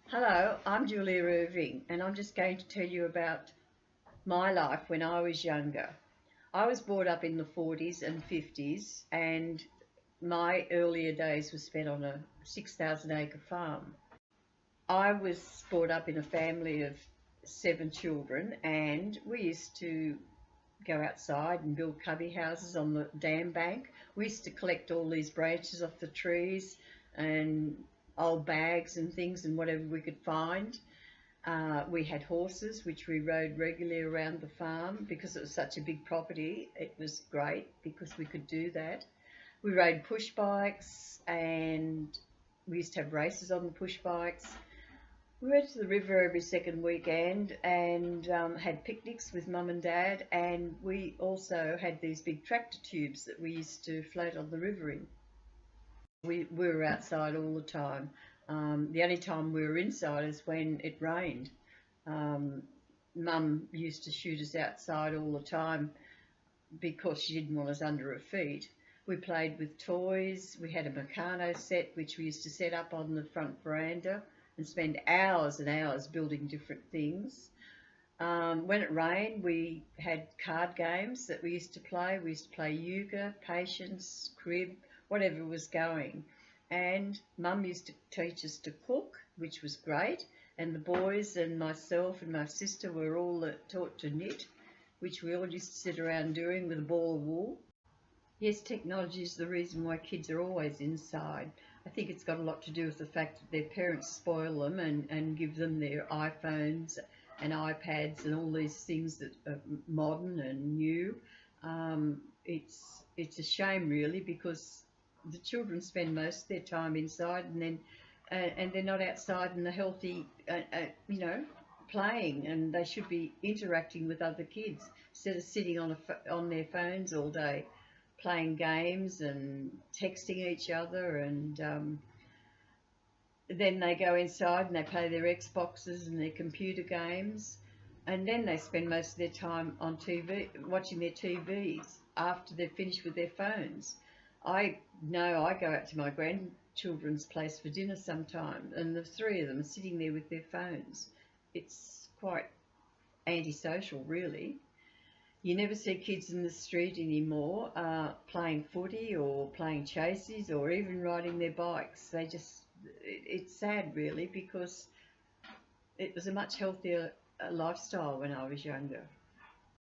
Hello, I'm Julia Irving, and I'm just going to tell you about my life when I was younger. I was brought up in the 40s and 50s, and my earlier days were spent on a 6,000 acre farm. I was brought up in a family of 7 children, and we used to go outside and build cubby houses on the dam bank. We used to collect all these branches off the trees and old bags and things and whatever we could find. We had horses, which we rode regularly around the farm because it was such a big property. It was great because we could do that. We rode push bikes and we used to have races on the push bikes. We went to the river every second weekend and had picnics with mum and dad, and we also had these big tractor tubes that we used to float on the river in. We were outside all the time. The only time we were inside is when it rained. Um, Mum used to shoot us outside all the time because she didn't want us under her feet. We played with toys. We had a Meccano set which we used to set up on the front veranda and spend hours and hours building different things. When it rained, we had card games that we used to play. We used to play euchre, patience, crib, whatever was going. And Mum used to teach us to cook, which was great. And the boys and myself and my sister were all taught to knit, which we all used to sit around doing with a ball of wool. Yes, technology is the reason why kids are always inside. I think it's got a lot to do with the fact that their parents spoil them and give them their iPhones and iPads and all these things that are modern and new. It's a shame really because the children spend most of their time inside and they're not outside in the healthy, playing, and they should be interacting with other kids instead of sitting on their phones all day playing games and texting each other, and then they go inside and they play their Xboxes and their computer games, and then they spend most of their time on TV, watching their TVs after they've finished with their phones. I know I go out to my grandchildren's place for dinner sometime, and the three of them are sitting there with their phones. It's quite antisocial, really. You never see kids in the street anymore playing footy or playing chases or even riding their bikes. It's sad really because it was a much healthier lifestyle when I was younger.